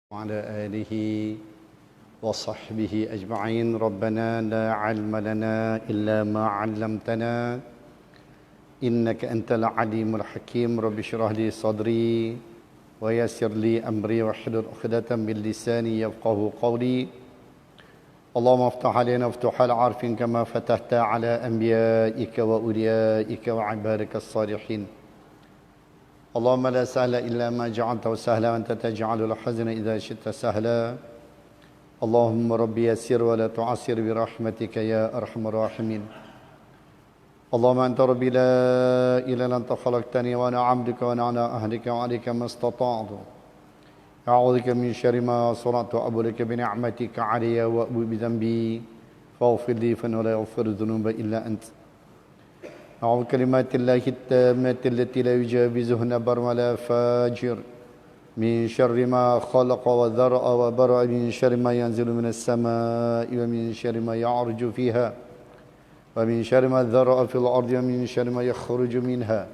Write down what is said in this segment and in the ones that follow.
وعلى آله وصحبه أجمعين. ربنا لا علم لنا إلا ما علمتنا إنك أنت العليم الحكيم. رب اشرح لي صدري ويسر لي أمري واحلل عقدة من لساني يفقهوا قولي. اللهم افتح علينا فتوح العارفين كما فتحت على أنبيائك وأوليائك وعبادك الصالحين. اللهم لا سهل إلا ما جعلته سهلا وأنت تجعل الحزن إذا شئت سهلا. اللهم ربي يسر ولا تعسر برحمتك يا أرحم الراحمين. اللهم أنت ربي لا إله إلا أنت خلقتني وأنا عبدك وأنا على أهلك وعليك ما استطعت. أعوذ بك من شر ما صنعت وأبو لك بنعمتك علي وأبو بذنبي فاغفر لي فإنه لا يغفر الذنوب إلا أنت. أعوذ كلمات الله التامة التي لا يجاوزهن بر ولا فاجر من شر ما خلق وذرأ وبرأ من شر ما ينزل من السماء ومن شر ما يعرج فيها ومن شر ما ذرأ في الأرض ومن شر ما يخرج منها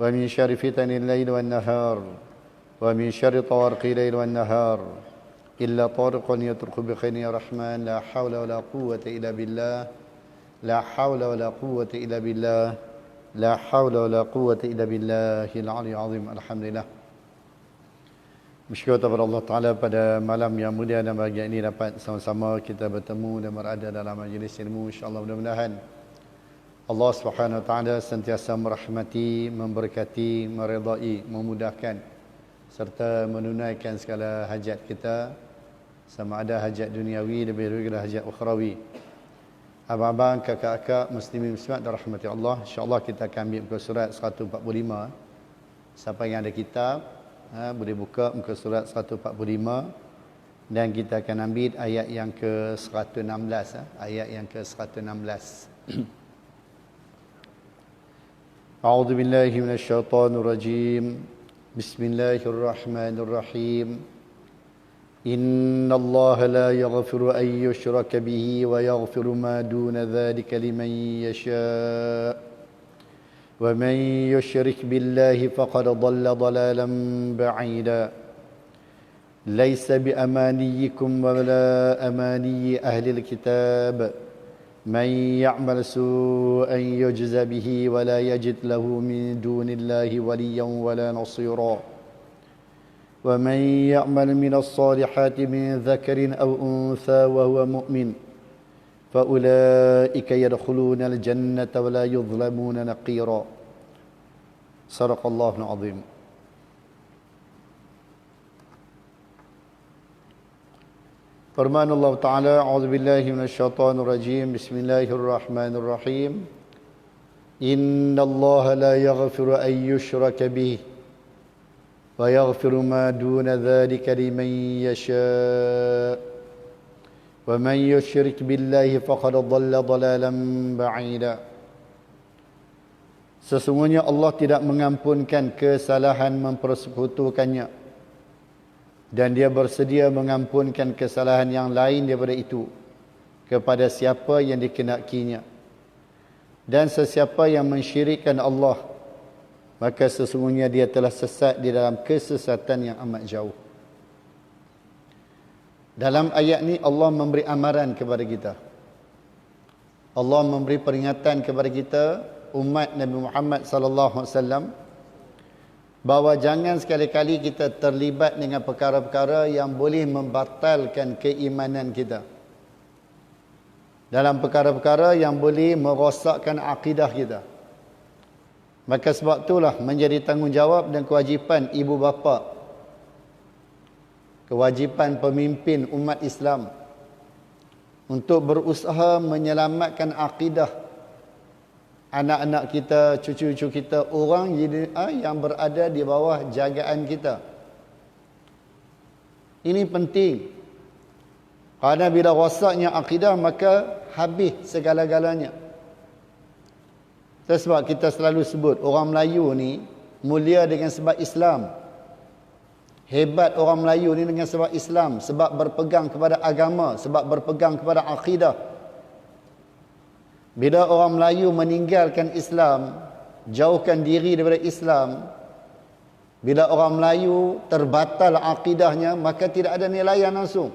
ومن شر فتن الليل والنهار ومن شر طوارق الليل والنهار إلا طارق يطرق بخير يا رحمن. لا حول ولا قوة إلا بالله. لا حول ولا قوة إلا بالله. لا حول ولا قوة إلا بالله العلي العظيم. Alhamdulillah. Bersyukur kepada Allah Ta'ala pada malam yang mulia dan bahagia ini dapat sama-sama kita bertemu dan berada dalam majlis ilmu. InsyaAllah mudah-mudahan Allah Subhanahu Wa Ta'ala sentiasa merahmati, memberkati, meredai, memudahkan serta menunaikan segala hajat kita, sama ada hajat duniawi lebih daripada hajat ukhrawi. Abang-abang, kakak-kakak, muslimin muslimat dan rahmati Allah, insyaAllah kita akan ambil muka surat 145. Siapa yang ada kitab, boleh buka muka surat 145. Dan kita akan ambil ayat yang ke-116. Ayat yang ke-116. A'udzu billahi minasyaitonir rajim. Bismillahirrahmanirrahim. إن الله لا يغفر أن يشرك به ويغفر ما دون ذلك لمن يشاء ومن يشرك بالله فقد ضل ضلالا بعيدا ليس بأمانيكم ولا أماني أهل الكتاب من يعمل سوءا يجز به ولا يجد له من دون الله وليا ولا نصيرا ومن يعمل من الصالحات من ذكر أو أنثى وهو مؤمن فأولئك يدخلون الجنة ولا يظلمون نقيرا. صدق الله العظيم. Firman Allah Ta'ala, A'udzu billahi minasyaitonir rajim. Bismillahirrahmanirrahim. Inna Allah la yaghfiru an yushraka bihi ويغفر ما دون ذلك لمن يشاء ومن يشرك بالله فقد ضل ضلالا بعيدا. Sesungguhnya Allah tidak mengampunkan kesalahan mempersekutukannya dan dia bersedia mengampunkan kesalahan yang lain daripada itu kepada siapa yang dikenakinya. Dan sesiapa yang mensyirikkan Allah, maka sesungguhnya dia telah sesat di dalam kesesatan yang amat jauh. Dalam ayat ni Allah memberi amaran kepada kita. Allah memberi peringatan kepada kita umat Nabi Muhammad sallallahu alaihi wasallam bahawa jangan sekali-kali kita terlibat dengan perkara-perkara yang boleh membatalkan keimanan kita. Dalam perkara-perkara yang boleh merosakkan akidah kita. Maka sebab itulah menjadi tanggungjawab dan kewajipan ibu bapa, kewajipan pemimpin umat Islam untuk berusaha menyelamatkan akidah anak-anak kita, cucu-cucu kita, orang yang berada di bawah jagaan kita. Ini penting. Kerana bila rosaknya akidah, maka habis segala-galanya. Sebab kita selalu sebut orang Melayu ni mulia dengan sebab Islam. Hebat orang Melayu ni dengan sebab Islam, sebab berpegang kepada agama, sebab berpegang kepada akidah. Bila orang Melayu meninggalkan Islam, jauhkan diri daripada Islam, Bila orang Melayu terbatal akidahnya, maka tidak ada nilai yang langsung.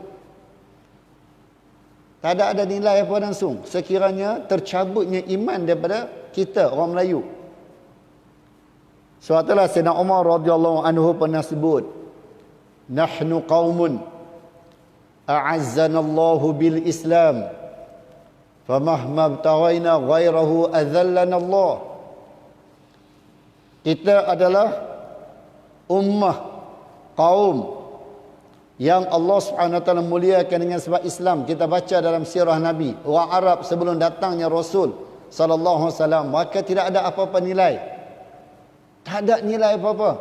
Tak ada nilai apa langsung. Sekiranya tercabutnya iman daripada kita, orang Melayu. Sebab itulah Sayyidina Umar radhiyallahu anhu pernah sebut, "Nahnu qaumun a'azzana Allahu bil Islam, famahma btaghaina ghairahu adzallana Allah." Kita adalah ummah, kaum yang Allah Subhanahu Wa Taala muliakan dengan sebab Islam. Kita baca dalam sirah Nabi, orang Arab sebelum datangnya Rasul sallallahu alaihi wasallam, maka tidak ada apa-apa nilai. Tak ada nilai apa-apa.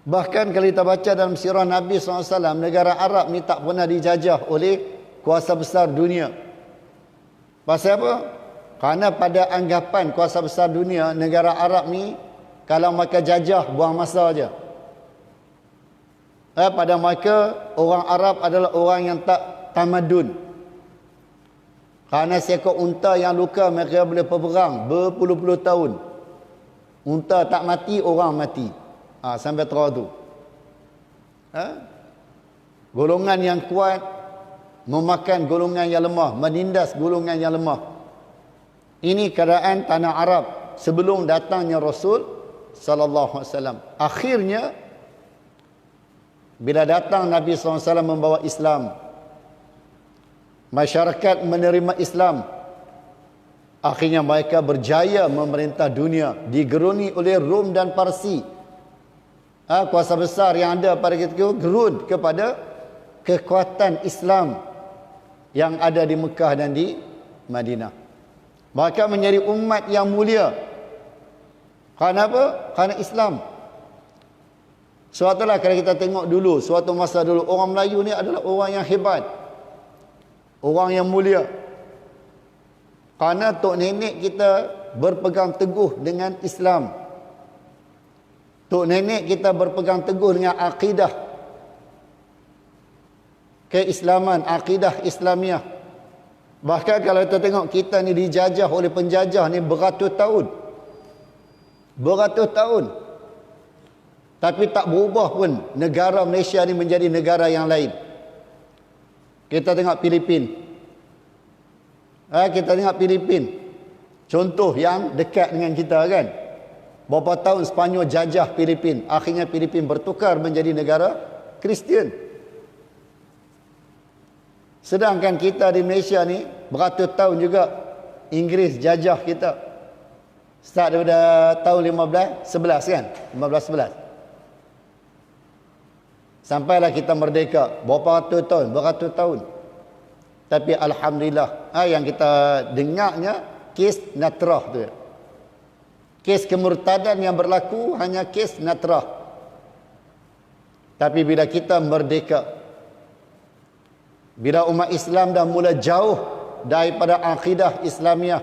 Bahkan kalau kita baca dalam sirah Nabi sallallahu alaihi wasallam, negara Arab ni tak pernah dijajah oleh kuasa besar dunia. Pasal apa? Kerana pada anggapan kuasa besar dunia, negara Arab ni kalau mereka jajah, buang masa aja. Pada mereka, orang Arab adalah orang yang tak tamadun. Kerana seekor unta yang luka, mereka boleh berperang berpuluh-puluh tahun. Unta tak mati, orang mati. Sampai terang tu. Golongan yang kuat memakan golongan yang lemah, menindas golongan yang lemah. Ini keadaan tanah Arab sebelum datangnya Rasul sallallahu alaihi wasallam. Akhirnya bila datang Nabi sallallahu alaihi wasallam membawa Islam, masyarakat menerima Islam, akhirnya mereka berjaya memerintah dunia, digeruni oleh Rom dan Parsi. Kuasa besar yang ada pada ketika itu gerun kepada kekuatan Islam yang ada di Mekah dan di Madinah. Maka menjadi umat yang mulia. Kerana apa? Kerana Islam. Sebab itulah kalau kita tengok dulu, suatu masa dulu, orang Melayu ni adalah orang yang hebat. Orang yang mulia. Kerana tok nenek kita berpegang teguh dengan Islam. Tok nenek kita berpegang teguh dengan akidah keislaman, akidah Islamiah. Bahkan kalau kita tengok, kita ni dijajah oleh penjajah ni beratus tahun. Beratus tahun. Tapi tak berubah pun negara Malaysia ni menjadi negara yang lain. Kita tengok Filipin. Kita tengok Filipin. Contoh yang dekat dengan kita kan. Berapa tahun Sepanyol jajah Filipin. Akhirnya Filipin bertukar menjadi negara Kristian. Sedangkan kita di Malaysia ni beratus tahun juga Inggeris jajah kita. Start daripada tahun 1511 kan? 1511. Sampailah kita merdeka. Berapa ratus tahun? Beratus tahun. Tapi alhamdulillah, yang kita dengarnya kes Natrah tu. Kes kemurtadan yang berlaku hanya kes Natrah. Tapi bila kita merdeka, bila umat Islam dah mula jauh daripada akidah Islamiah,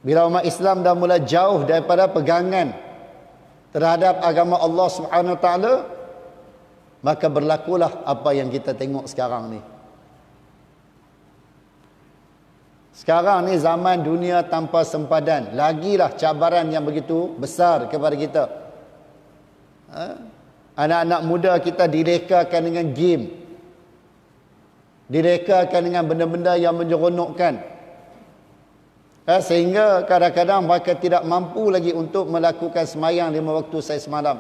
bila umat Islam dah mula jauh daripada pegangan terhadap agama Allah Subhanahu Wa Taala, maka berlakulah apa yang kita tengok sekarang ni. Sekarang ni zaman dunia tanpa sempadan. Lagilah cabaran yang begitu besar kepada kita. Anak-anak muda kita direkakan dengan game. Direkakan dengan benda-benda yang menyeronokkan. Sehingga kadang-kadang mereka tidak mampu lagi untuk melakukan semayang 5 waktu semalam.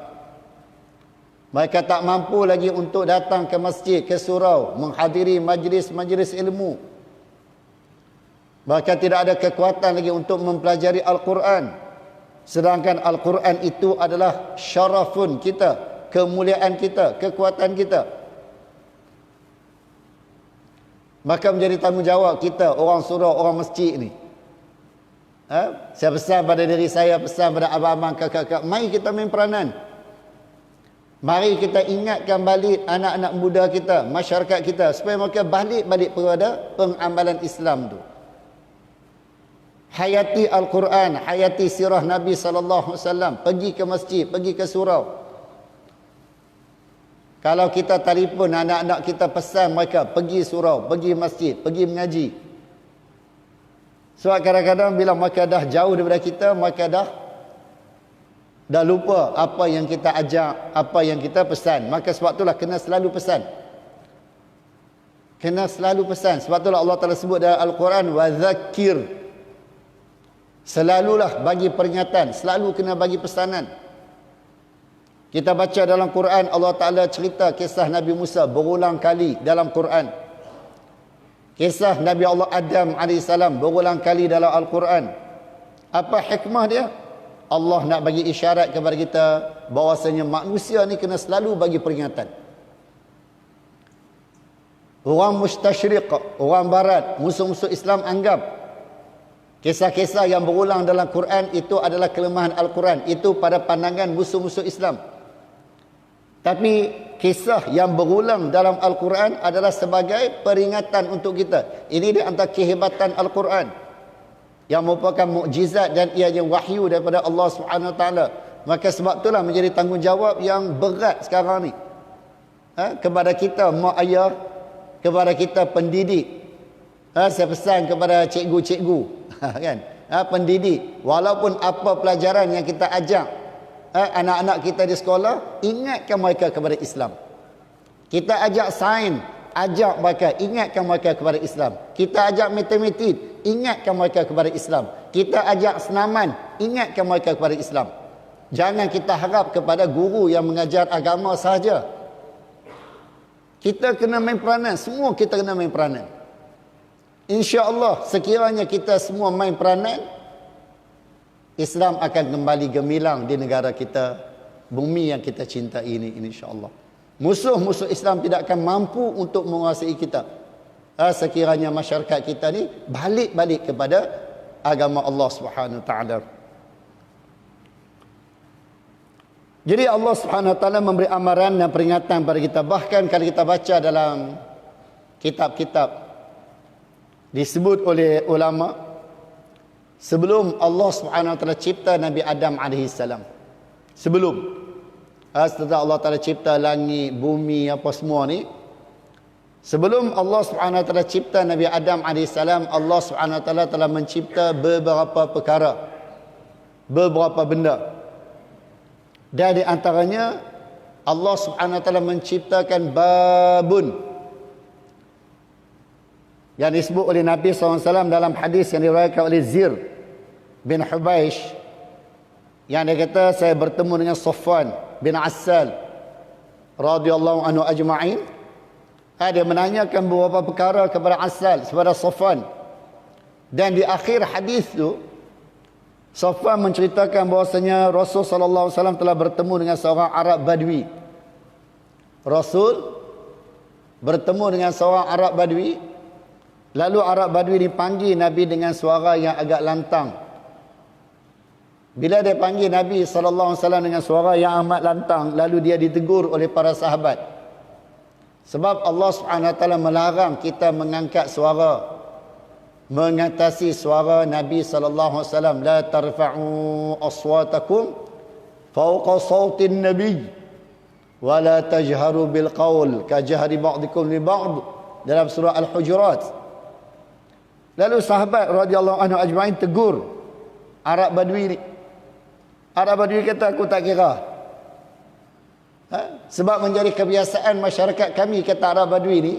Mereka tak mampu lagi untuk datang ke masjid, ke surau, menghadiri majlis-majlis ilmu. Mereka tidak ada kekuatan lagi untuk mempelajari Al-Quran. Sedangkan Al-Quran itu adalah syarafun kita, kemuliaan kita, kekuatan kita. Maka menjadi tanggungjawab kita, orang surau, orang masjid ni. Saya pesan pada diri saya, pesan pada abang-abang, kakak-kakak, mari kita main peranan. Mari kita ingatkan balik anak-anak muda kita, masyarakat kita, supaya mereka balik-balik kepada pengamalan Islam tu. Hayati Al-Quran, hayati sirah Nabi SAW. Pergi ke masjid, pergi ke surau. Kalau kita telefon anak-anak kita, pesan mereka pergi surau, pergi masjid, pergi mengaji. Sebab kadang-kadang bila mereka dah jauh daripada kita, mereka dah Dah lupa apa yang kita ajak, apa yang kita pesan. Maka sebab itulah kena selalu pesan. Kena selalu pesan. Sebab itulah Allah Ta'ala sebut dalam Al-Quran, wa zakir. Selalulah bagi peringatan, selalu kena bagi pesanan. Kita baca dalam Quran, Allah Ta'ala cerita kisah Nabi Musa berulang kali dalam Quran. Kisah Nabi Allah Adam AS berulang kali dalam Al-Quran. Apa hikmah dia? Allah nak bagi isyarat kepada kita bahawasanya manusia ni kena selalu bagi peringatan. Orang mustasyriq, orang barat, musuh-musuh Islam anggap kisah-kisah yang berulang dalam Quran itu adalah kelemahan Al-Quran. Itu pada pandangan musuh-musuh Islam. Tapi kisah yang berulang dalam Al-Quran adalah sebagai peringatan untuk kita. Ini di antara kehebatan Al-Quran yang merupakan mukjizat dan ianya wahyu daripada Allah Subhanahu Wa Taala. Maka sebab itulah menjadi tanggungjawab yang berat sekarang ni. Kepada kita mak ayah, kepada kita pendidik. Saya pesan kepada cikgu-cikgu kan? Pendidik, walaupun apa pelajaran yang kita ajak anak-anak kita di sekolah, ingatkan mereka kepada Islam. Kita ajak sains, ajak mereka, ingatkan mereka kepada Islam. Kita ajak matematik, ingatkan mereka kepada Islam. Kita ajak senaman, ingatkan mereka kepada Islam. Jangan kita harap kepada guru yang mengajar agama sahaja. Kita kena main peranan, semua kita kena main peranan. InsyaAllah sekiranya kita semua main peranan, Islam akan kembali gemilang di negara kita, bumi yang kita cintai ini, insya-Allah. Musuh-musuh Islam tidak akan mampu untuk menguasai kita. Sekiranya masyarakat kita ni balik-balik kepada agama Allah Subhanahu Wa Taala. Jadi Allah Subhanahu Wa Taala memberi amaran dan peringatan kepada kita. Bahkan kalau kita baca dalam kitab-kitab disebut oleh ulama, sebelum Allah Subhanahu Wa Taala cipta Nabi Adam AS, setelah Allah Ta'ala cipta langit, bumi, apa semua ni, sebelum Allah Subhanahu Wa Taala cipta Nabi Adam AS, Allah Subhanahu Wa Taala telah mencipta beberapa perkara, beberapa benda. Dan di antaranya Allah Subhanahu Wa Taala menciptakan babun yang disebut oleh Nabi SAW dalam hadis yang diriwayatkan oleh Zir bin Hubaish, yang dia kata, saya bertemu dengan Safwan bin Assal radhiyallahu anhu ajma'in. Dia menanyakan beberapa perkara kepada Assal, kepada Safwan. Dan di akhir hadis tu, Safwan menceritakan bahawasanya Rasul sallallahu alaihi wasallam telah bertemu dengan seorang Arab Badui. Rasul bertemu dengan seorang Arab Badui. Lalu Arab Badui dipanggil Nabi dengan suara yang agak lantang. Bila dia panggil Nabi sallallahu alaihi wasallam dengan suara yang amat lantang, lalu dia ditegur oleh para sahabat. Sebab Allah Subhanahu Wa Taala melarang kita mengangkat suara, mengatasi suara Nabi sallallahu alaihi wasallam. La tarfa'u aswatakum fawqa sawtin nabi wa la tajharu bil qawl ka jahri ba'dikum li ba'd, dalam surah Al-Hujurat. Lalu sahabat radhiyallahu anhu ajma'in tegur Arab Badui ni. Arab Badui kata, aku tak kira. Sebab menjadi kebiasaan masyarakat kami, kata Arab Badui ni,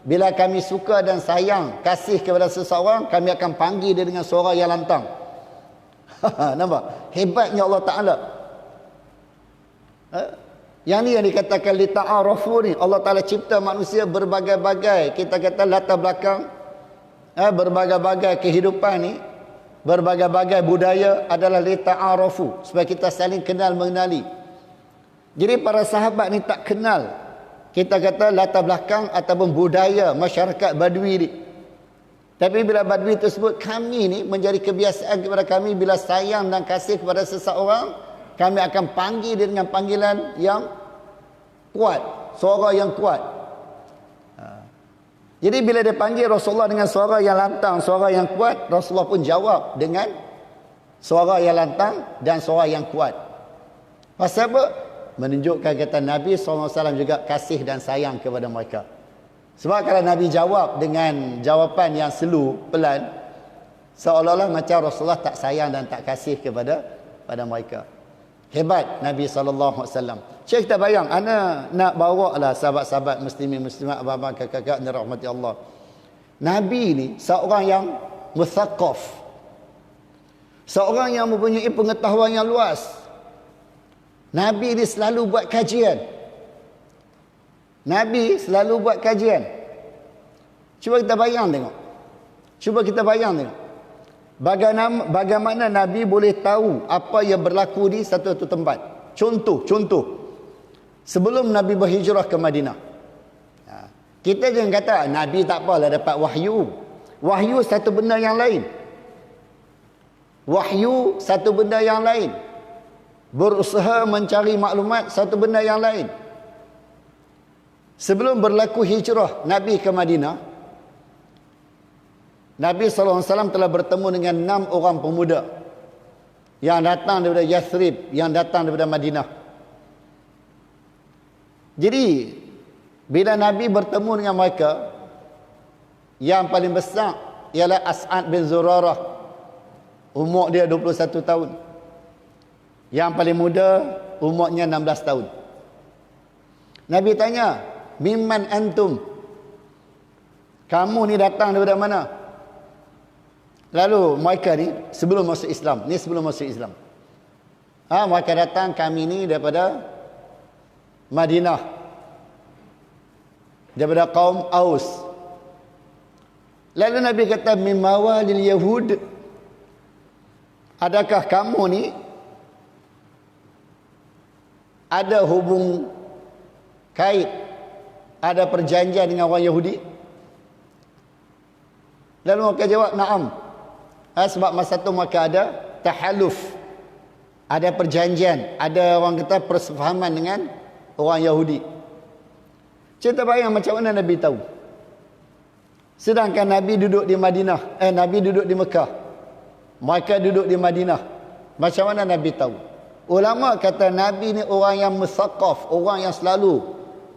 bila kami suka dan sayang, kasih kepada seseorang, kami akan panggil dia dengan suara yang lantang. Nampak? Hebatnya Allah Ta'ala. Yang ni yang dikatakan li ta'arafu ni. Allah Ta'ala cipta manusia berbagai-bagai, kita kata latar belakang, berbagai-bagai kehidupan ni, berbagai-bagai budaya adalah li ta'arafu, supaya kita saling kenal mengenali. Jadi para sahabat ni tak kenal, kita kata latar belakang ataupun budaya masyarakat Badui ni. Tapi bila Badui tersebut, kami ni menjadi kebiasaan kepada kami, bila sayang dan kasih kepada seseorang, kami akan panggil dia dengan panggilan yang kuat, suara yang kuat. Jadi bila dia panggil Rasulullah dengan suara yang lantang, suara yang kuat, Rasulullah pun jawab dengan suara yang lantang dan suara yang kuat. Pasal apa? Menunjukkan kata Nabi SAW juga kasih dan sayang kepada mereka. Sebab kalau Nabi jawab dengan jawapan yang slow, pelan, seolah-olah macam Rasulullah tak sayang dan tak kasih kepada mereka. Hebat Nabi SAW. Cik kita bayang, ana nak bawa lah sahabat-sahabat muslimin, muslimat, abang-abang, kakak-kakak yang dirahmati Allah. Nabi ni seorang yang muthaqaf. Seorang yang mempunyai pengetahuan yang luas. Nabi ni selalu buat kajian. Nabi selalu buat kajian. Cuba kita bayang tengok. Cuba kita bayang tengok. Bagaimana Nabi boleh tahu apa yang berlaku di satu-satu tempat. Contoh. Sebelum Nabi berhijrah ke Madinah. Kita jangan kata Nabi tak apalah dapat wahyu. Wahyu satu benda yang lain. Wahyu satu benda yang lain. Berusaha mencari maklumat satu benda yang lain. Sebelum berlaku hijrah Nabi ke Madinah, Nabi SAW telah bertemu dengan 6 orang pemuda yang datang daripada Yathrib, yang datang daripada Madinah. Jadi bila Nabi bertemu dengan mereka, yang paling besar ialah As'ad bin Zurarah. Umur dia 21 tahun. Yang paling muda umurnya 16 tahun. Nabi tanya, "Mimman antum?" Kamu ni datang daripada mana? Lalu mereka ni sebelum masuk Islam, mereka datang, kami ni daripada Madinah, daripada kaum Aus. Lalu Nabi kata, "Min mawalil Yahud." Adakah kamu ni ada hubung kait, ada perjanjian dengan orang Yahudi? Lalu mereka jawab, "Na'am." Sebab masa tu mereka ada tahaluf, ada perjanjian, ada orang kata persefahaman dengan orang Yahudi. Cerita bayang macam mana Nabi tahu. Sedangkan Nabi duduk di Madinah, Nabi duduk di Mekah, mereka duduk di Madinah. Macam mana Nabi tahu? Ulama kata Nabi ni orang yang muthaqaf, orang yang selalu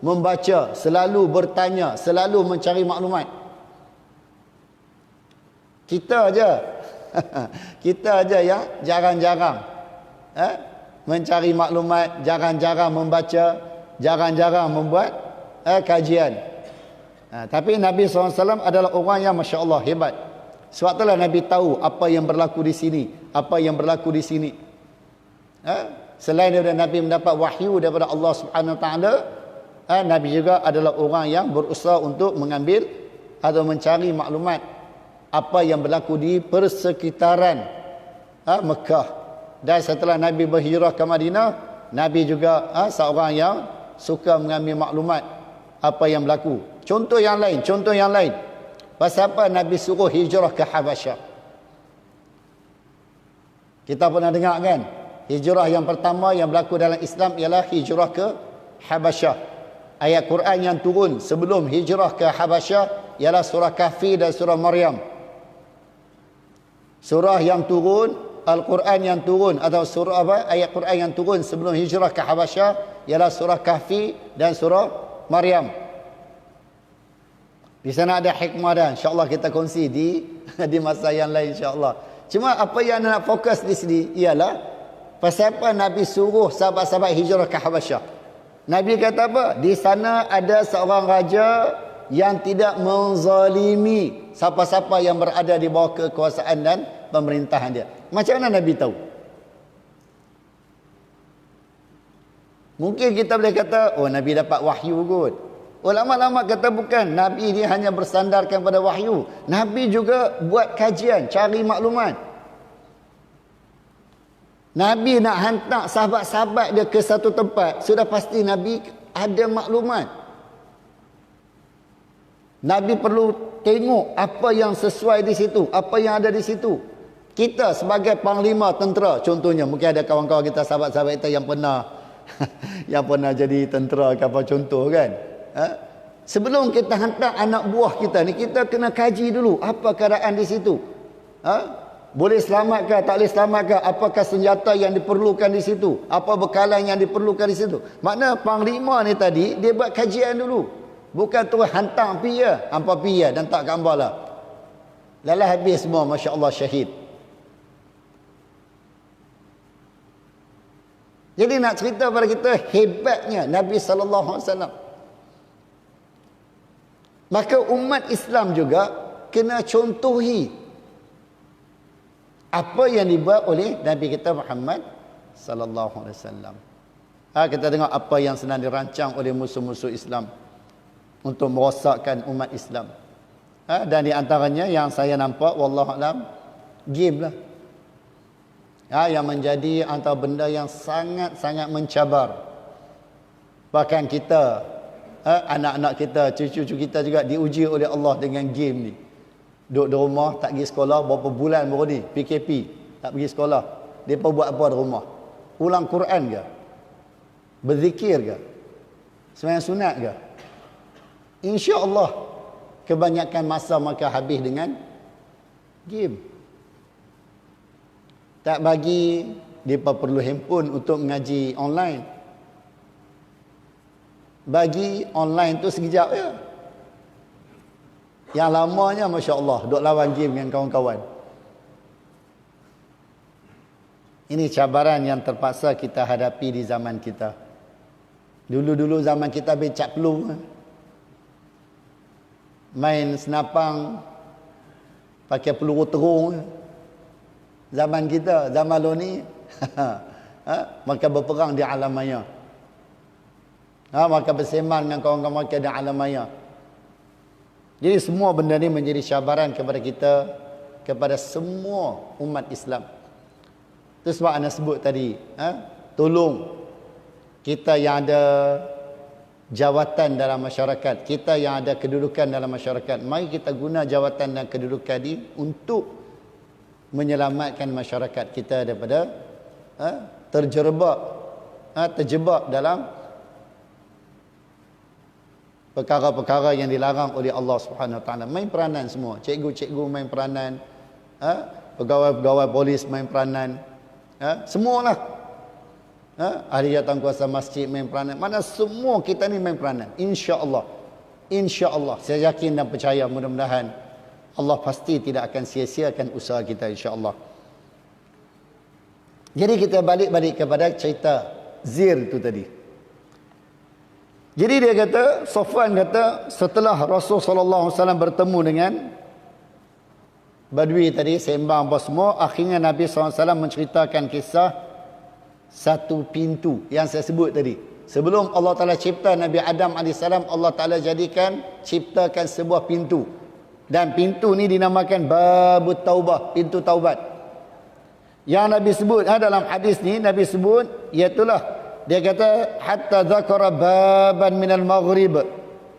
membaca, selalu bertanya, selalu mencari maklumat. Kita aja yang jarang-jarang mencari maklumat, jarang-jarang membaca, jarang-jarang membuat kajian. Tapi Nabi SAW adalah orang yang Masya Allah hebat. Sebab itulah Nabi tahu apa yang berlaku di sini, apa yang berlaku di sini. Selain daripada Nabi mendapat wahyu daripada Allah Subhanahu Wa Taala, Nabi juga adalah orang yang berusaha untuk mengambil atau mencari maklumat apa yang berlaku di persekitaran Mekah. Dan setelah Nabi berhijrah ke Madinah, Nabi juga seorang yang suka mengambil maklumat apa yang berlaku. Contoh yang lain. Pasal apa Nabi suruh hijrah ke Habasyah? Kita pernah dengar kan? Hijrah yang pertama yang berlaku dalam Islam ialah hijrah ke Habasyah. Ayat Quran yang turun sebelum hijrah ke Habasyah ialah surah Kahfi dan surah Maryam. Surah yang turun, Al-Quran yang turun, atau surah apa? Ayat Quran yang turun sebelum hijrah ke Habasyah ialah surah Kahfi dan surah Maryam. Di sana ada hikmah dah. InsyaAllah kita kongsi di masa yang lain insyaAllah. Cuma apa yang nak fokus di sini ialah pasal apa Nabi suruh sahabat-sahabat hijrah ke Habasyah. Nabi kata apa? Di sana ada seorang raja yang tidak menzalimi siapa-siapa yang berada di bawah kekuasaan dan pemerintahan dia. Macam mana Nabi tahu? Mungkin kita boleh kata, oh Nabi dapat wahyu kot. Ulama-ulama kata bukan. Nabi ni hanya bersandarkan pada wahyu. Nabi juga buat kajian, cari maklumat. Nabi nak hantar sahabat-sahabat dia ke satu tempat, sudah pasti Nabi ada maklumat. Nabi perlu tengok apa yang sesuai di situ, apa yang ada di situ. Kita sebagai panglima tentera, contohnya, mungkin ada kawan-kawan kita, sahabat-sahabat kita yang pernah yang pernah jadi tentera ke apa contoh kan. Sebelum kita hantar anak buah kita ni, kita kena kaji dulu apa keadaan di situ. Boleh selamat ke, tak boleh selamat ke, apakah senjata yang diperlukan di situ, apa bekalan yang diperlukan di situ. Makna panglima ni tadi dia buat kajian dulu. Bukan terus hantar pi ya, hampa pi ya dan tak gambar lah. Lalah habis semua, masya-Allah, syahid. Jadi nak cerita pada kita hebatnya Nabi sallallahu alaihi wasallam. Maka umat Islam juga kena contohi apa yang dibuat oleh Nabi kita Muhammad sallallahu alaihi wasallam. Kita tengok apa yang sedang dirancang oleh musuh-musuh Islam untuk merosakkan umat Islam. Dan di antaranya yang saya nampak wallahu alam, game lah. Yang menjadi antara benda yang sangat-sangat mencabar. Bahkan kita, anak-anak kita, cucu-cucu kita juga diuji oleh Allah dengan game ni. Duduk di rumah, tak pergi sekolah, berapa bulan baru ni, PKP, tak pergi sekolah. Mereka buat apa di rumah? Ulang Quran ke? Berzikir ke? Sembahyang sunat ke? InsyaAllah, kebanyakan masa mereka habis dengan game. Tak bagi mereka perlu handphone untuk mengaji online. Bagi online tu sekejap je. Yang lamanya Masya Allah duk lawan game dengan kawan-kawan. Ini cabaran yang terpaksa kita hadapi di zaman kita. Dulu-dulu zaman kita becak pelung, main senapang pakai peluru terung. Zaman kita, zaman lo ni maka berperang di alam maya. Maka berseman dengan kawan-kawan mereka di alam maya. Jadi semua benda ni menjadi cabaran kepada kita, kepada semua umat Islam. Itu sebab anda sebut tadi, tolong kita yang ada jawatan dalam masyarakat, kita yang ada kedudukan dalam masyarakat, mari kita guna jawatan dan kedudukan ini untuk menyelamatkan masyarakat kita daripada terjebak dalam perkara-perkara yang dilarang oleh Allah Subhanahu Wa Taala. Main peranan semua, cikgu-cikgu main peranan, pegawai-pegawai polis main peranan, semualah. Ahli jawatankuasa masjid main peranan. Mana semua kita ni main peranan. Insya-Allah. Insya-Allah. Saya yakin dan percaya mudah-mudahan Allah pasti tidak akan sia-siakan usaha kita insya-Allah. Jadi kita balik kepada cerita Zir itu tadi. Jadi dia kata, Safwan kata, setelah Rasul sallallahu alaihi wasallam bertemu dengan Badui tadi, sembang apa semua, akhirnya Nabi sallallahu alaihi wasallam menceritakan kisah satu pintu yang saya sebut tadi. Sebelum Allah Taala cipta Nabi Adam AS, Allah Taala ciptakan sebuah pintu. Dan pintu ni dinamakan Babut Taubah, pintu taubat. Yang Nabi sebut dalam hadis ni, Nabi sebut iaitulah, dia kata hatta dzakara baban minal maghrib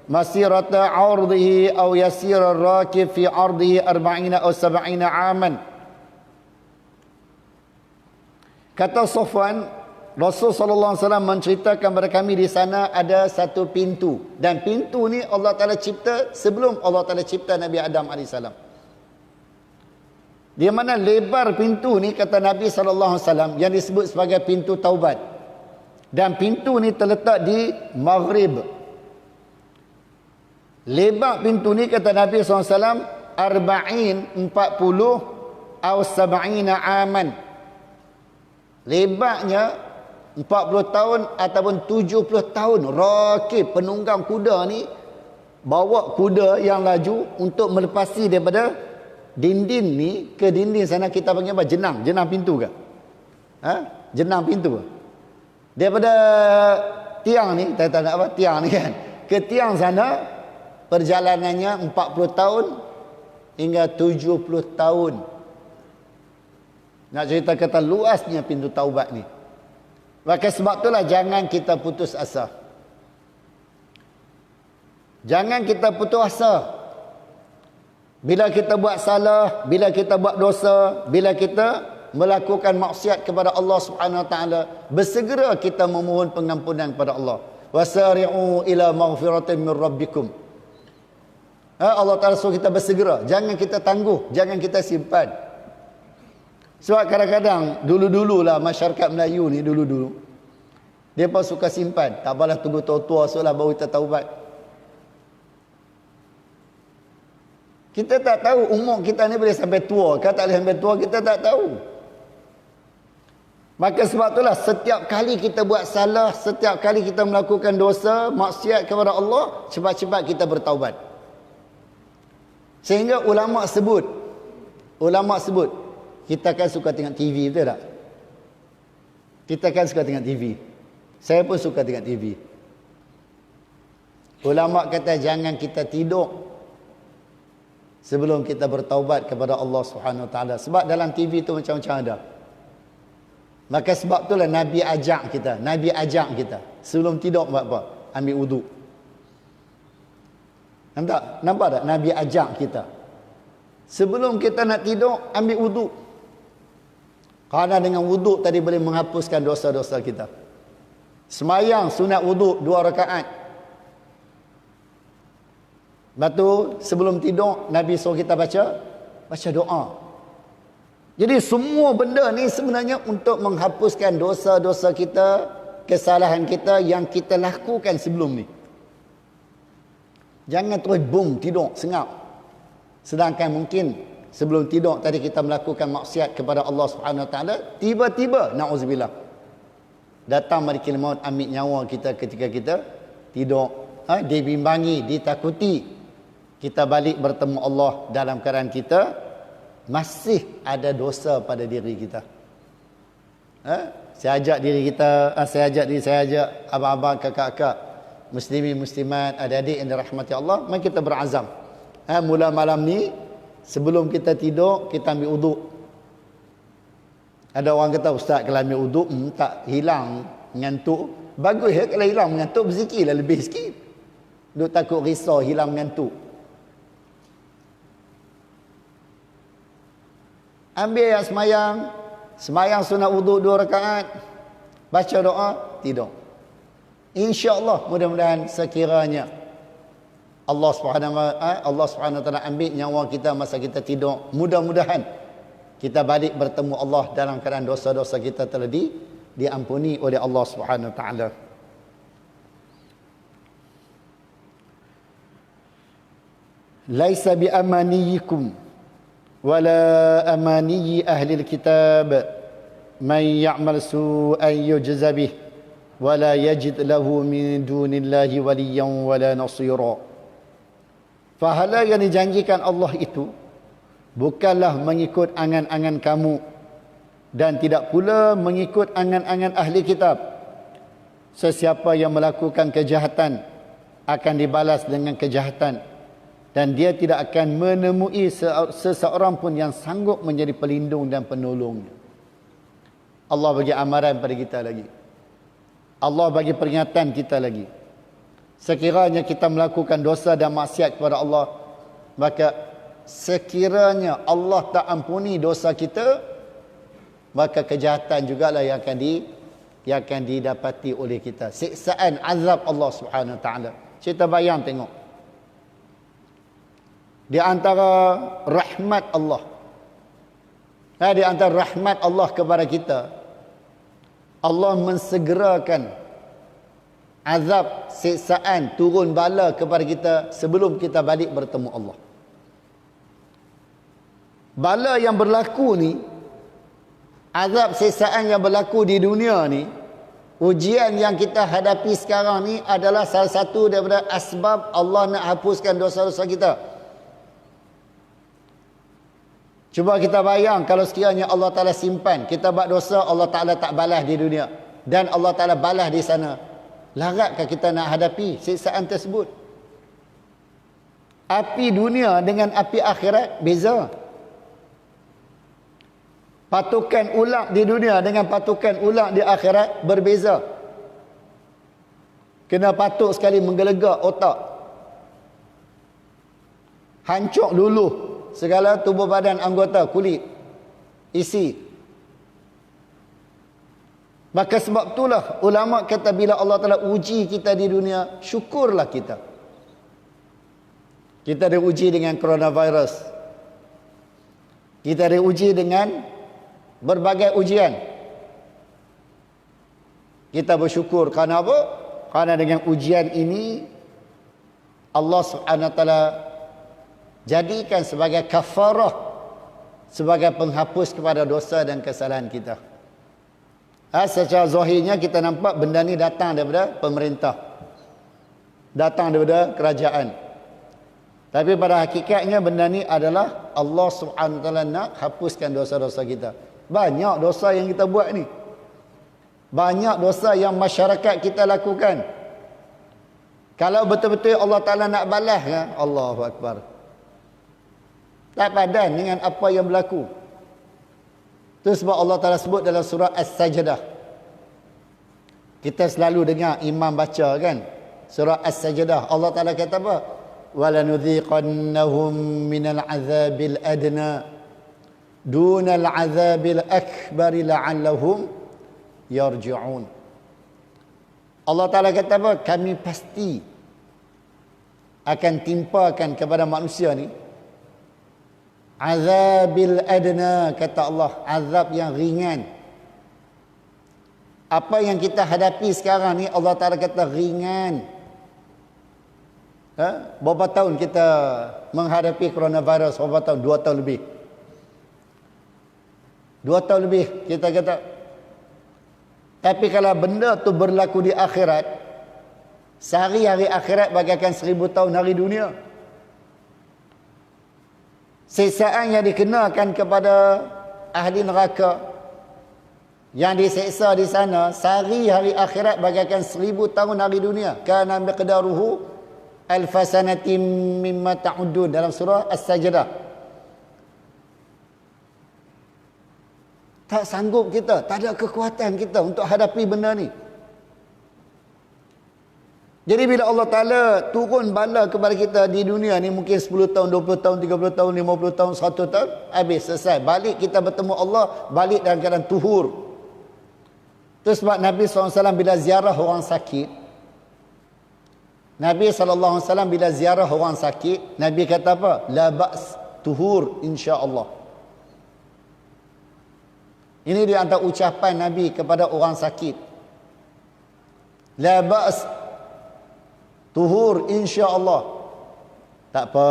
masirata 'ardihi aw yasira ar-rakib fi 'ardihi 40 aw 70 aman. Kata Safwan, Rasul sallallahu alaihi wasallam menceritakan kepada kami di sana ada satu pintu, dan pintu ni Allah Taala cipta sebelum Allah Taala cipta Nabi Adam alaihissalam. Di mana lebar pintu ni, kata Nabi sallallahu alaihi wasallam, yang disebut sebagai pintu taubat. Dan pintu ni terletak di maghrib. Lebar pintu ni, kata Nabi sallallahu alaihi wasallam, 40 atau 70 aman. Lebarnya 40 tahun ataupun 70 tahun. Rakib, penunggang kuda ni bawa kuda yang laju untuk melepasi daripada dinding ni ke dinding sana. Kita panggil apa? Jenang. Jenang pintu ke? Jenang pintu. Daripada tiang ni, tak nak apa? Tiang ni kan. Ke tiang sana perjalanannya 40 tahun hingga 70 tahun. Nak cerita kata luasnya pintu taubat ni. Maka sebab itulah jangan kita putus asa. Jangan kita putus asa. Bila kita buat salah, bila kita buat dosa, bila kita melakukan maksiat kepada Allah Subhanahu Wa Taala, bersegera kita memohon pengampunan kepada Allah. Wasari'u ila maghfiratin min rabbikum. Allah Taala suruh kita bersegera, jangan kita tangguh, jangan kita simpan. Sebab kadang-kadang dulu-dululah masyarakat Melayu ni dulu-dulu dia pun suka simpan. Tak apalah, tunggu tua-tua solah baru kita taubat. Kita tak tahu umur kita ni boleh sampai tua ke tak boleh sampai tua, kita tak tahu. Maka sebab itulah setiap kali kita buat salah, setiap kali kita melakukan dosa, maksiat kepada Allah, cepat-cepat kita bertaubat. Sehingga ulama sebut, kita kan suka tengok TV, betul tak? Kita kan suka tengok TV. Saya pun suka tengok TV. Ulama kata jangan kita tidur sebelum kita bertaubat kepada Allah Subhanahu Wa Taala. Sebab dalam TV tu macam-macam ada. Maka sebab itulah Nabi ajak kita sebelum tidur buat apa? Ambil wuduk. Nampak tak? Nabi ajak kita sebelum kita nak tidur ambil wuduk. Kerana dengan wuduk tadi boleh menghapuskan dosa-dosa kita. Semayang sunat wuduk 2 rakaat. Lepas tu sebelum tidur Nabi suruh kita baca doa. Jadi semua benda ni sebenarnya untuk menghapuskan dosa-dosa kita, kesalahan kita yang kita lakukan sebelum ni. Jangan terus boom tidur sengap. Sedangkan mungkin sebelum tidur tadi kita melakukan maksiat kepada Allah Subhanahu Wa Taala, tiba-tiba naudzubillah datang malaikat maut ambil nyawa kita ketika kita tidur. Dibimbangi, ditakuti. Kita balik bertemu Allah dalam keadaan kita masih ada dosa pada diri kita. Saya ajak diri abang-abang, kakak-kakak, muslimin, muslimat, adik-adik yang dirahmati Allah, mari kita berazam. Mula malam ni sebelum kita tidur kita ambil wuduk. Ada orang kata, ustaz kalau ambil wuduk tak hilang mengantuk. Bagus ya kalau hilang mengantuk, berzikirlah lebih sikit. Duk takut risau hilang mengantuk. Ambil yang semayang sunat wuduk 2 rakaat, baca doa, tidur. InsyaAllah mudah-mudahan sekiranya Allah Subhanahu Wa Taala ambil nyawa kita masa kita tidur, mudah-mudahan kita balik bertemu Allah dalam keadaan dosa-dosa kita telah diampuni oleh Allah Subhanahu Wa Taala. Laisa bi amaniyikum wala amaniyi ahli alkitab man ya'mal su'an yujza bih wala yajid lahu min dunillahi waliyan wala nasira. Pahala yang dijanjikan Allah itu bukanlah mengikut angan-angan kamu dan tidak pula mengikut angan-angan ahli kitab. Sesiapa yang melakukan kejahatan akan dibalas dengan kejahatan, dan dia tidak akan menemui seseorang pun yang sanggup menjadi pelindung dan penolongnya. Allah bagi amaran pada kita lagi. Allah bagi peringatan kita lagi. Sekiranya kita melakukan dosa dan maksiat kepada Allah, maka sekiranya Allah tak ampuni dosa kita, maka kejahatan jugalah yang akan didapati oleh kita. Siksaan, azab Allah Subhanahu Wa Taala. Kita bayang tengok. Di antara rahmat Allah. Di antara rahmat Allah kepada kita, Allah mensegerakan azab, siksaan, turun bala kepada kita sebelum kita balik bertemu Allah. Bala yang berlaku ni, azab, siksaan yang berlaku di dunia ni, ujian yang kita hadapi sekarang ni adalah salah satu daripada asbab Allah nak hapuskan dosa-dosa kita. Cuba kita bayang kalau sekiranya Allah Ta'ala simpan, kita buat dosa, Allah Ta'ala tak balas di dunia, dan Allah Ta'ala balas di sana. Laratkah kita nak hadapi siksaan tersebut? Api dunia dengan api akhirat beza. Patukan ular di dunia dengan patukan ular di akhirat berbeza. Kena patuk sekali menggelegak otak. Hancur luluh segala tubuh badan, anggota, kulit, isi. Maka sebab itulah ulama kata bila Allah Ta'ala uji kita di dunia, syukurlah kita. Kita diuji dengan coronavirus. Kita diuji dengan berbagai ujian. Kita bersyukur kerana apa? Kerana dengan ujian ini Allah Subhanahu Wa Ta'ala jadikan sebagai kafarah, sebagai penghapus kepada dosa dan kesalahan kita. Secara zahirnya kita nampak benda ni datang daripada pemerintah, datang daripada kerajaan. Tapi pada hakikatnya benda ni adalah Allah Subhanahu Wa Taala nak hapuskan dosa-dosa kita. Banyak dosa yang kita buat ni, banyak dosa yang masyarakat kita lakukan. Kalau betul-betul Allah Ta'ala nak balas kan, Allahu Akbar, tak padan dengan apa yang berlaku. Itu sebab Allah Ta'ala sebut dalam surah As-Sajdah. Kita selalu dengar imam baca kan, surah As-Sajdah. Allah Ta'ala kata apa? وَلَنُذِيقَنَّهُمْ مِنَ الْعَذَابِ الْأَدْنَى دُونَ الْعَذَابِ الْأَكْبَرِ لَعَلَّهُمْ يَرْجِعُونَ. Allah Ta'ala kata apa? Kami pasti akan timpakan kepada manusia ni azabil adna, kata Allah, azab yang ringan. Apa yang kita hadapi sekarang ni Allah Ta'ala kata ringan. Berapa tahun kita menghadapi coronavirus? Berapa tahun? 2 tahun lebih. 2 tahun lebih kita kata. Tapi kalau benda tu berlaku di akhirat, sehari hari akhirat bagaikan 1000 tahun hari dunia. Siksaan yang dikenakan kepada ahli neraka yang diseksa di sana, sehari hari akhirat bagaikan 1000 tahun hari dunia. Kana miqdaruhu alfasanatin mimma ta'udun, dalam surah As-Sajdah. Tak sanggup kita, tak ada kekuatan kita untuk hadapi benda ni. Jadi bila Allah Ta'ala turun bala kepada kita di dunia ni, mungkin 10 tahun, 20 tahun, 30 tahun, 50 tahun, 100 tahun, habis, selesai. Balik kita bertemu Allah, balik dalam keadaan tuhur. Itu sebab Nabi SAW bila ziarah orang sakit, Nabi SAW bila ziarah orang sakit, Nabi kata apa? La ba's, tuhur insya-Allah. Ini di antara ucapan Nabi kepada orang sakit. La ba's, tuhur insya-Allah. Tak apa.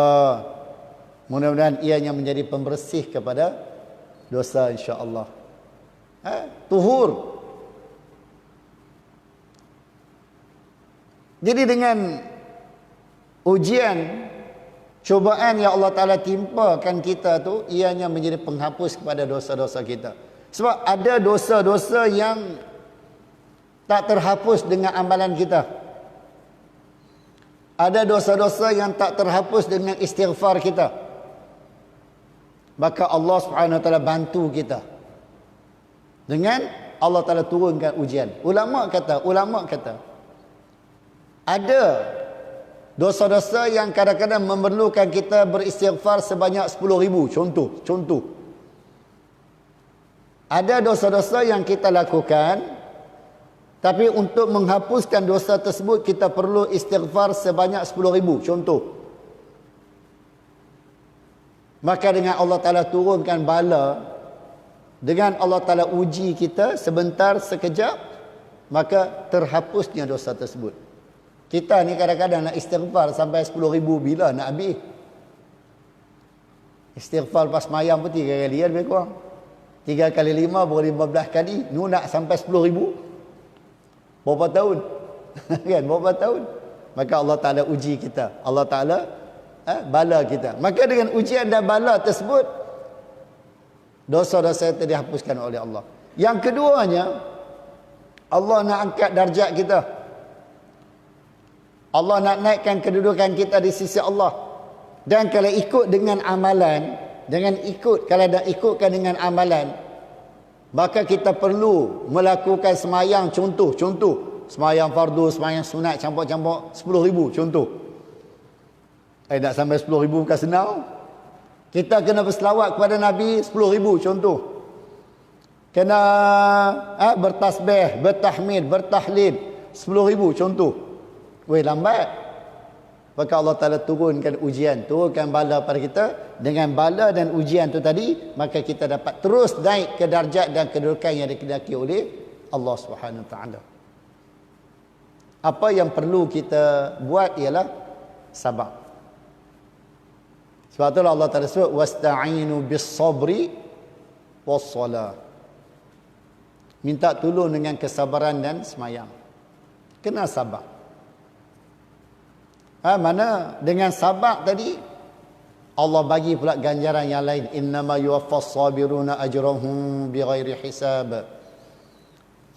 Mudah-mudahan ianya menjadi pembersih kepada dosa insya-Allah. Tuhur. Jadi dengan ujian, cubaan yang Allah Ta'ala timpakan kita tu, ianya menjadi penghapus kepada dosa-dosa kita. Sebab ada dosa-dosa yang tak terhapus dengan amalan kita. Ada dosa-dosa yang tak terhapus dengan istighfar kita. Maka Allah Subhanahu Wa Taala bantu kita dengan Allah Ta'ala turunkan ujian. Ulama kata ada dosa-dosa yang kadang-kadang memerlukan kita beristighfar sebanyak 10,000. Contoh. Ada dosa-dosa yang kita lakukan, tapi untuk menghapuskan dosa tersebut kita perlu istighfar sebanyak 10,000. Contoh. Maka dengan Allah Ta'ala turunkan bala, dengan Allah Ta'ala uji kita sebentar, sekejap, maka terhapusnya dosa tersebut. Kita ni kadang-kadang nak istighfar sampai 10,000 bila nak habis. Istighfar pas mayam pun 3 kali lebih kurang. 3 kali 5 baru 15 kali. Nu nak sampai 10,000. Berapa tahun? Kan, berapa tahun? Maka Allah Ta'ala uji kita. Allah Ta'ala bala kita. Maka dengan ujian dan bala tersebut, dosa-dosa itu dihapuskan oleh Allah. Yang keduanya, Allah nak angkat darjat kita. Allah nak naikkan kedudukan kita di sisi Allah. Dan kalau ikut dengan amalan, kalau dah ikutkan dengan amalan, maka kita perlu melakukan semayang. Contoh, semayang fardu, semayang sunat, campur-campur 10,000. Contoh. Tak sampai 10,000 bukan senang. Kita kena berselawat kepada Nabi 10,000. Contoh. Kena bertasbih, bertahmid, bertahlil 10,000. Contoh. Weh, lambat. Maka Allah Ta'ala turunkan ujian, turunkan bala pada kita. Dengan bala dan ujian tu tadi, maka kita dapat terus naik ke darjat dan kedudukan yang dikehendaki oleh Allah Subhanahu Wa Ta'ala. Apa yang perlu kita buat ialah sabar. Sebab itulah Allah Ta'ala sebut wasta'inu bis sabri was salah. Minta tolong dengan kesabaran dan semayang. Kena sabar. Mana dengan sabar tadi, Allah bagi pula ganjaran yang lain. Innama yuwaffas sabiruna ajrahum bighairi hisab.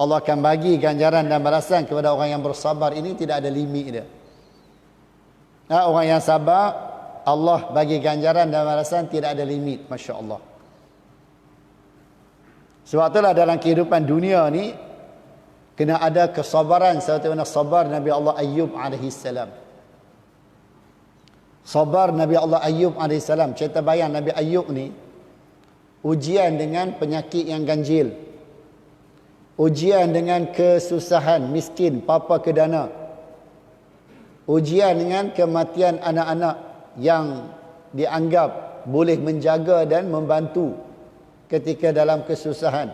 Allah akan bagi ganjaran dan balasan kepada orang yang bersabar. Ini tidak ada limit dia. Orang yang sabar, Allah bagi ganjaran dan balasan tidak ada limit. Masya Allah. Sebab itulah dalam kehidupan dunia ni, kena ada kesabaran seperti mana sabar Nabi Allah Ayyub AS. Sabar Nabi Allah Ayyub AS. Cerita bayang Nabi Ayyub ni, ujian dengan penyakit yang ganjil. Ujian dengan kesusahan, miskin, papa kedana. Ujian dengan kematian anak-anak yang dianggap boleh menjaga dan membantu ketika dalam kesusahan.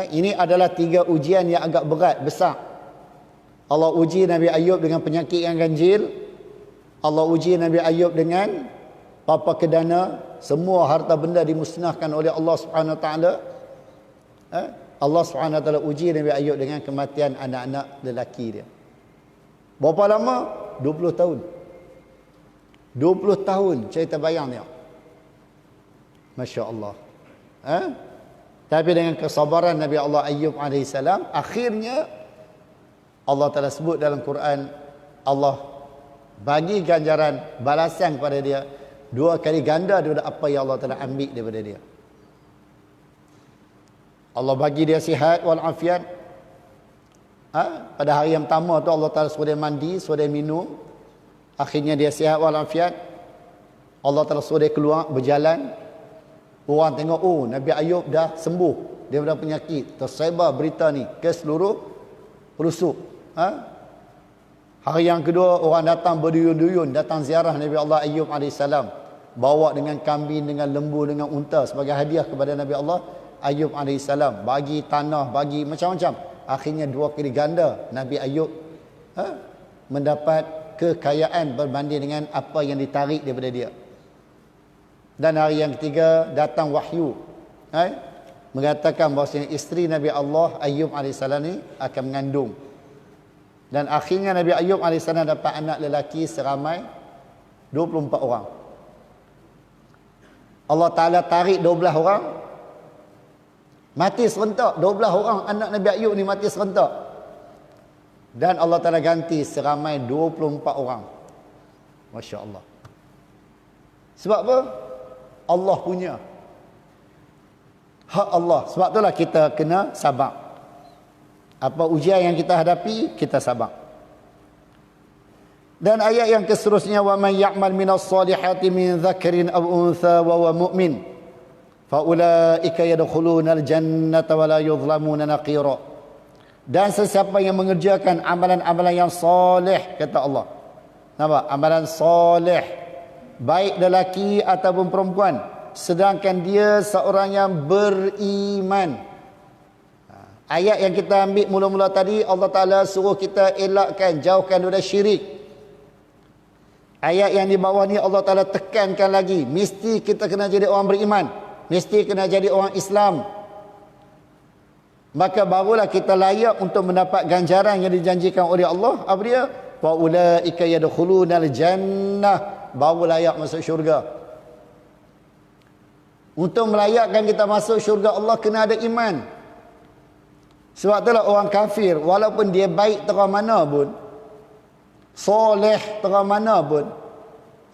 Ini adalah 3 ujian yang agak berat, besar. Allah uji Nabi Ayyub dengan penyakit yang ganjil. Allah uji Nabi Ayyub dengan papa kedana. Semua harta benda dimusnahkan oleh Allah Subhanahu Wa Taala. Allah Subhanahu Wa Taala uji Nabi Ayyub dengan kematian anak-anak lelaki dia. Berapa lama? 20 tahun. 20 tahun cerita bayang dia. Masya Allah. Tapi dengan kesabaran Nabi Allah Ayyub AS, akhirnya Allah Ta'ala sebut dalam Quran, Allah bagi ganjaran balasan kepada dia 2 kali ganda daripada apa yang Allah Ta'ala ambil daripada dia. Allah bagi dia sihat walafiat. Pada hari yang pertama tu Allah Ta'ala suruh dia mandi, suruh dia minum. Akhirnya dia sihat walafiat. Allah Ta'ala suruh dia keluar berjalan. Orang tengok, oh Nabi Ayyub dah sembuh daripada penyakit. Tersebar berita ni ke seluruh pelosok. Hari yang kedua orang datang berduyun-duyun, datang ziarah Nabi Allah Ayyub AS. Bawa dengan kambing, dengan lembu, dengan unta sebagai hadiah kepada Nabi Allah Ayyub AS. Bagi tanah, bagi macam-macam. Akhirnya 2 kali ganda Nabi Ayyub mendapat kekayaan berbanding dengan apa yang ditarik daripada dia. Dan hari yang ketiga datang wahyu mengatakan bahawa isteri Nabi Allah Ayyub AS ni akan mengandung. Dan akhirnya Nabi Ayyub AS dapat anak lelaki seramai 24 orang. Allah Ta'ala tarik 12 orang, mati serentak. 12 orang anak Nabi Ayyub ni mati serentak. Dan Allah Ta'ala ganti seramai 24 orang. Masya Allah. Sebab apa? Allah punya. Hak Allah. Sebab itulah kita kena sabar. Apa ujian yang kita hadapi, kita sabar. Dan ayat yang seterusnya, wa man ya'mal minas salihati min dzakarin aw untha wa huwa mu'min fa ulaika yadkhulunal jannata wa la yuzlamuna naqira. Dan sesiapa yang mengerjakan amalan-amalan yang soleh, kata Allah. Nampak? Amalan soleh, baik lelaki ataupun perempuan, sedangkan dia seorang yang beriman. Ayat yang kita ambil mula-mula tadi, Allah Ta'ala suruh kita elakkan, jauhkan daripada syirik. Ayat yang di bawah ni Allah Ta'ala tekankan lagi, mesti kita kena jadi orang beriman, mesti kena jadi orang Islam. Maka barulah kita layak untuk mendapat ganjaran yang dijanjikan oleh Allah. Apa dia? Wa ulaika yadkhulunal jannah, baru layak masuk syurga. Untuk melayakkan kita masuk syurga Allah, kena ada iman. Sebab itulah orang kafir, walaupun dia baik terang mana pun, soleh terang mana pun,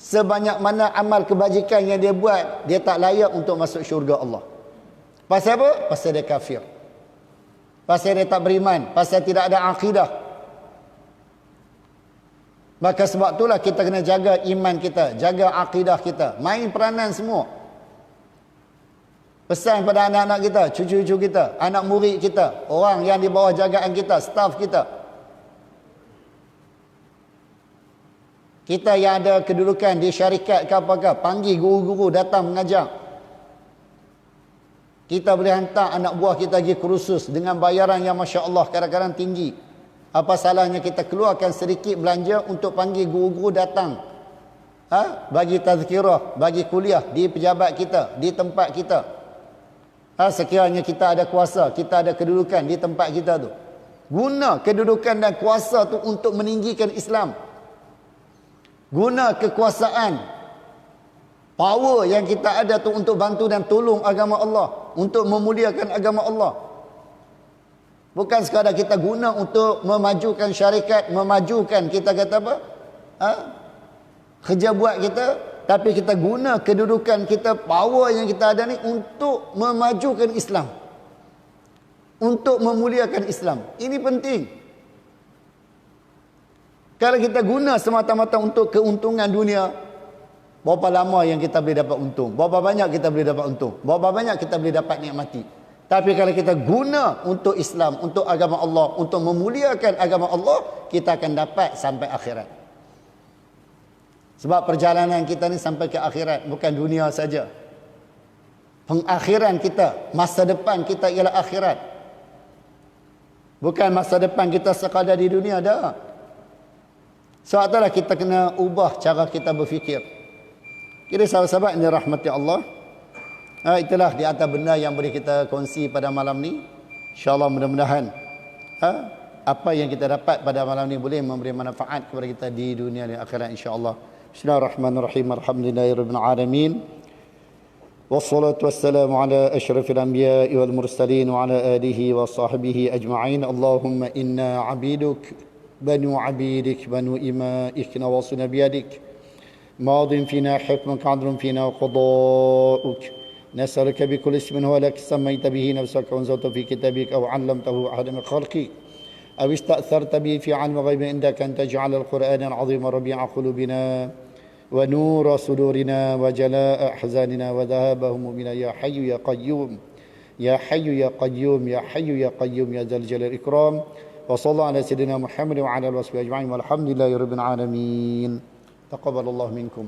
sebanyak mana amal kebajikan yang dia buat, dia tak layak untuk masuk syurga Allah. Pasal apa? Pasal dia kafir. Pasal dia tak beriman. Pasal tidak ada akidah. Maka sebab itulah kita kena jaga iman kita, jaga akidah kita. Main peranan semua. Pesan pada anak-anak kita, cucu-cucu kita, anak murid kita, orang yang di bawah jagaan kita, staf kita. Kita yang ada kedudukan di syarikat ke apa-apa, panggil guru-guru datang mengajar. Kita boleh hantar anak buah kita pergi kursus dengan bayaran yang Masya Allah kadang-kadang tinggi. Apa salahnya kita keluarkan sedikit belanja untuk panggil guru-guru datang. Bagi tazkirah, bagi kuliah di pejabat kita, di tempat kita. Sekiranya kita ada kuasa, kita ada kedudukan di tempat kita tu, guna kedudukan dan kuasa tu untuk meninggikan Islam. Guna kekuasaan, power yang kita ada tu untuk bantu dan tolong agama Allah, untuk memuliakan agama Allah. Bukan sekadar kita guna untuk memajukan syarikat, memajukan kita kata apa? Kerja buat kita, tapi kita guna kedudukan kita, power yang kita ada ni untuk memajukan Islam, untuk memuliakan Islam. Ini penting. Kalau kita guna semata-mata untuk keuntungan dunia, berapa lama yang kita boleh dapat untung? Berapa banyak kita boleh dapat untung? Berapa banyak kita boleh dapat nikmati? Tapi kalau kita guna untuk Islam, untuk agama Allah, untuk memuliakan agama Allah, kita akan dapat sampai akhirat. Sebab perjalanan kita ni sampai ke akhirat, bukan dunia saja. Pengakhiran kita, masa depan kita ialah akhirat. Bukan masa depan kita sekadar di dunia dah. Sebab itulah kita kena ubah cara kita berfikir. Jadi sahabat-sahabat yang dirahmati Allah, itulah di atas benda yang boleh kita kongsi pada malam ni. InsyaAllah mudah-mudahan apa yang kita dapat pada malam ni boleh memberi manfaat kepada kita di dunia dan akhirat insyaAllah. Bismillahirrahmanirrahim. Alhamdulillahirabbil alamin. Wassalatu wassalamu ala asyrafil anbiya'i wal mursalin wa ala alihi wa sahbihi ajma'in. Allahumma inna 'abiduk banu 'abidik banu ima'ik nawasina biyadik. Madin fina hukmuk 'adlun fina qada'uk. نسألك بكل اسم هو لك سميت به نفسك وانزلت في كتابك أو علمته أحد من خلقك أو استأثرت به في علم الغيب عندك أن تجعل القرآن العظيم ربيع قلوبنا ونور صدورنا وجلاء أحزاننا وذهاب همومنا يا حي يا قيوم يا حي يا قيوم يا حي يا قيوم يا ذا الجلال والإكرام وصلى الله على سيدنا محمد وعلى آله وصحبه أجمعين والحمد لله رب العالمين. تقبل الله منكم.